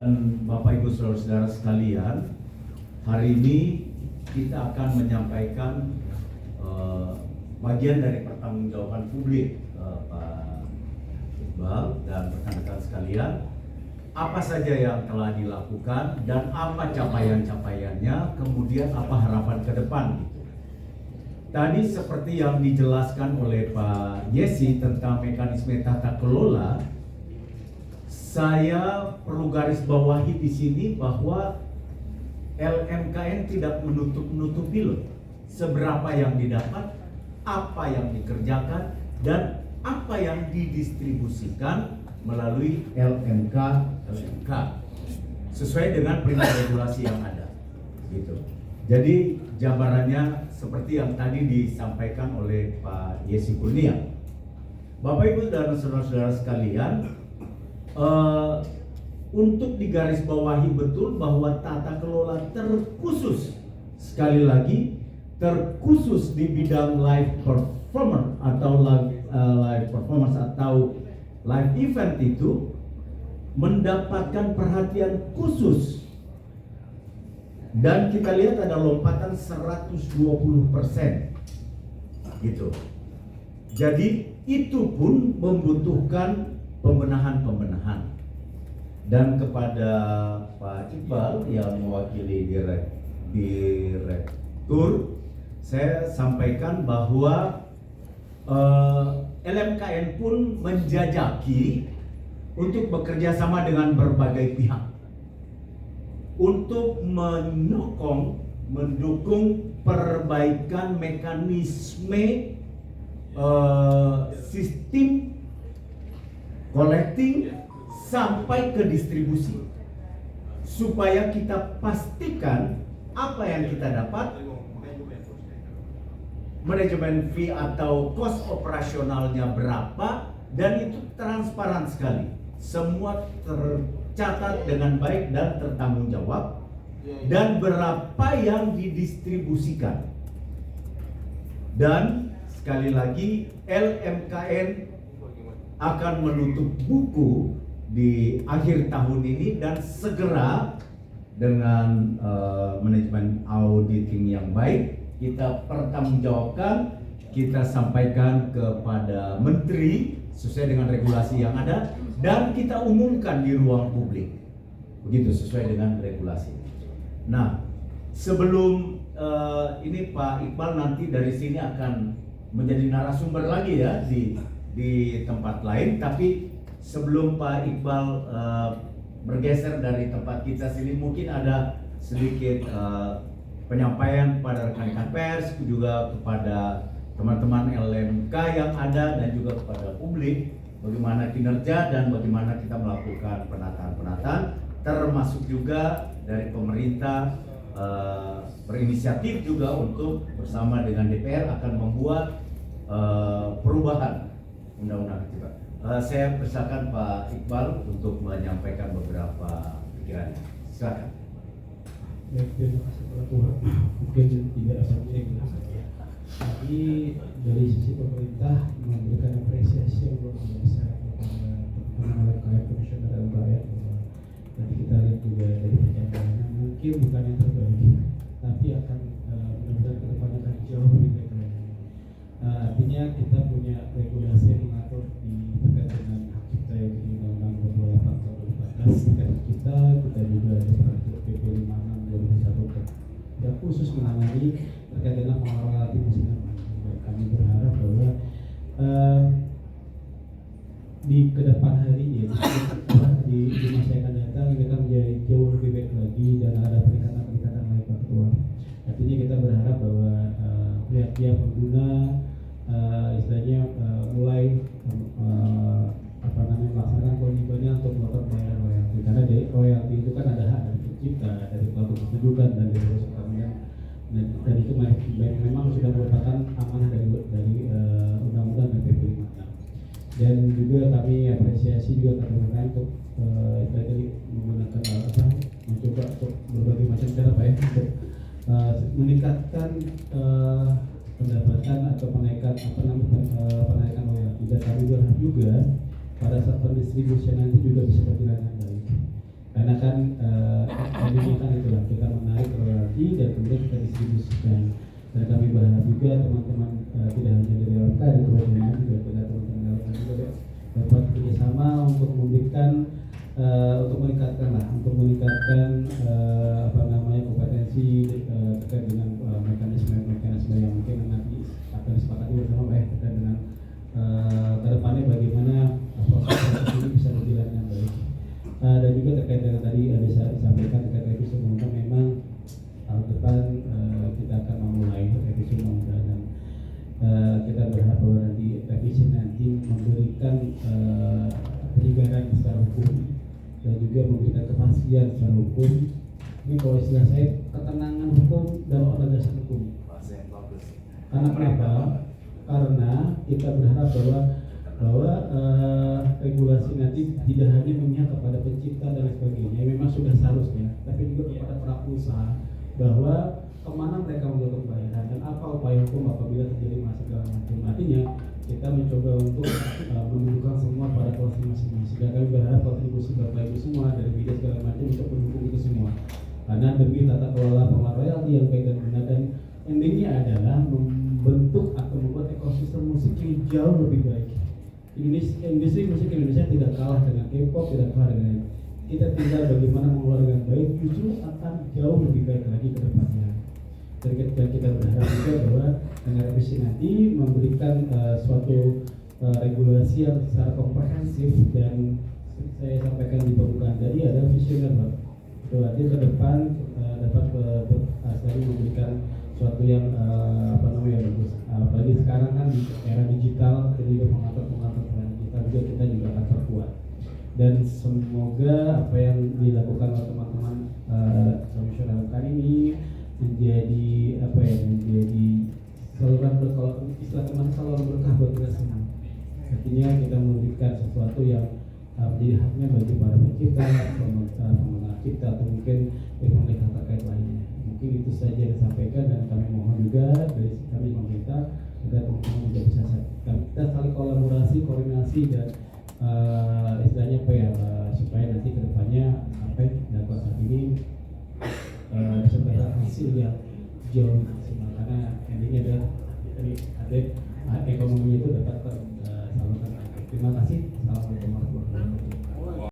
Dan Bapak Ibu Saudara-saudara sekalian, hari ini kita akan menyampaikan bagian dari pertanggungjawaban publik Pak Iqbal dan rekan-rekan sekalian, apa saja yang telah dilakukan dan apa capaian-capaiannya, kemudian apa harapan ke depan gitu. Tadi seperti yang dijelaskan oleh Pak Yesi tentang mekanisme tata kelola, saya perlu garis bawahi di sini bahwa LMKN tidak menutup-nutupi loh seberapa yang didapat, apa yang dikerjakan, dan apa yang didistribusikan melalui LMK sesuai dengan perintah regulasi yang ada gitu. Jadi jabarannya seperti yang tadi disampaikan oleh Pak Yesi Kurnia. Bapak Ibu dan saudara-saudara sekalian, untuk digarisbawahi betul bahwa tata kelola terkhusus, sekali lagi terkhusus di bidang live performance atau live event itu mendapatkan perhatian khusus, dan kita lihat ada lompatan 120% gitu. Jadi itu pun membutuhkan pembenahan. Dan kepada Pak Iqbal yang mewakili direktur, saya sampaikan bahwa LMKN pun menjajaki untuk bekerja sama dengan berbagai pihak untuk mendukung perbaikan mekanisme sistem collecting sampai ke distribusi, supaya kita pastikan apa yang kita dapat, manajemen fee atau cost operasionalnya berapa, dan itu transparan sekali, semua tercatat dengan baik dan tertanggung jawab, dan berapa yang didistribusikan. Dan sekali lagi LMKN akan menutup buku di akhir tahun ini dan segera dengan manajemen auditing yang baik kita pertanggungjawabkan, kita sampaikan kepada menteri sesuai dengan regulasi yang ada, dan kita umumkan di ruang publik begitu sesuai dengan regulasi. Nah, sebelum ini Pak Iqbal nanti dari sini akan menjadi narasumber lagi ya di tempat lain, tapi sebelum Pak Iqbal bergeser dari tempat kita sini, mungkin ada sedikit penyampaian kepada rekan-rekan pers, juga kepada teman-teman LMK yang ada, dan juga kepada publik bagaimana kinerja dan bagaimana kita melakukan penataan-penataan, termasuk juga dari pemerintah berinisiatif juga untuk bersama dengan DPR akan membuat perubahan undang-undang kita. Saya persilakan Pak Iqbal untuk menyampaikan beberapa pikirannya. Silakan. Ya, terima kasih Pak Tuhan. Mungkin tidak sampai saja. Tapi dari sisi pemerintah memberikan apresiasi yang luar biasa kepada teman-teman LMKN profesional LMKN. Nanti kita lihat juga dari perjalanannya, mungkin bukan yang terbaik, tapi akan mudah-mudahan ke depan akan jauh lebih baik lagi. Artinya kita punya regulasi yang mengatur terkait dengan hak cipta yang di Undang-Undang 28 tahun 2014 terkait kita juga ada peraturan PP 56 2001 yang khusus menangani terkait dengan pengelolaan alat musik. Kami berharap bahwa di kedepan hari di masa yang akan datang kita menjadi jauh lebih baik lagi dan ada peningkatan lagi Pak Ketua. Artinya kita berharap bahwa pihak-pihak pengguna istilahnya mulai melaksanakan kewajibannya untuk melakukan pembayaran royalti, karena dari royalti itu kan ada hak dari pencipta, dari pelaku pertunjukan, dan dari urusan pertanian, dan itu memang sudah merupakan amanah dari undang-undang dan PP 56. Dan juga kami apresiasi juga karena untuk tadi menggunakan mencoba untuk berbagai macam cara Pak untuk meningkatkan pendapatan atau penaikan royalti. Dan kami berharap juga pada saat pendistribusian nanti juga bisa berjalan dengan baik. karena kan ini kan itulah kita menarik royalti dan kemudian kita distribusikan. Dan kami berharap juga teman-teman tidak hanya dari LMK, dari kebanyakan juga kita teman-teman LMK juga dapat bekerjasama untuk memberikan untuk meningkatkan kompetensi terkait dengan mekanisme yang mungkin nanti akan disepakati bersama terkait dengan kedepannya bagaimana proses ini bisa berjalan dengan baik. Dan juga terkait dengan tadi bisa disampaikan terkait revisi undang-undang, memang tahun depan kita akan memulai revisi undang-undang dan kita berharap bahwa nanti revisi nanti memberikan penyegaran secara hukum dan juga memberikan kepastian secara hukum. Ini kalau istilah saya ketenangan hukum dan penegasan hukum. Karena kenapa? Karena kita berharap bahwa regulasi nanti tidak hanya memihak kepada pencipta dan lain sebagainya, memang sudah seharusnya, tapi juga kepada pelaku usaha bahwa kemana mereka melakukan pembayaran dan apa upaya hukum apabila terjadi masalah segala macam. Artinya kita mencoba untuk menunjukkan semua pada porsi masing-masing. Dan kami berharap kontribusi Bapak Ibu semua dari media segala macam untuk mendukung itu semua. Karena demi tata kelola pengelola royalti yang baik dan benar, dan endingnya adalah membentuk atau membuat ekosistem musik yang jauh lebih baik. Industri musik Indonesia tidak kalah dengan K-pop, tidak kalah dengan, kita tinggal bagaimana mengelola dengan baik, justru akan jauh lebih baik lagi ke depannya. Dan kita berharap juga bahwa dengan revisi nanti memberikan suatu regulasi yang secara komprehensif, dan saya sampaikan di pembukaan tadi adalah visioner, Pak. Berarti ke depan dapat memberikan suatu yang bagus. Apalagi sekarang kan di era digital, jadi juga pengatur digital juga kita juga akan perkuat. Dan semoga apa yang dilakukan oleh teman-teman komisioner LMK ini menjadi menjadi saluran berkah, istilah teman saluran berkah buat kita semua. Artinya kita memberikan sesuatu yang menjadi haknya bagi para pencipta, pengguna cipta, atau mungkin pemerintah terkait lainnya. Mungkin itu saja yang disampaikan, dan kami mohon juga dari kami pemerintah agar teman-teman juga bisa kita saling kolaborasi, koordinasi, dan istilahnya supaya nanti kedepannya apa yang dilakukan saat ini bisa mendapatkan hasil yang jauh maksimal, karena endingnya adalah ekonominya itu dapat tersalurkan. Terima kasih. Assalamualaikum warahmatullahi wabarakatuh.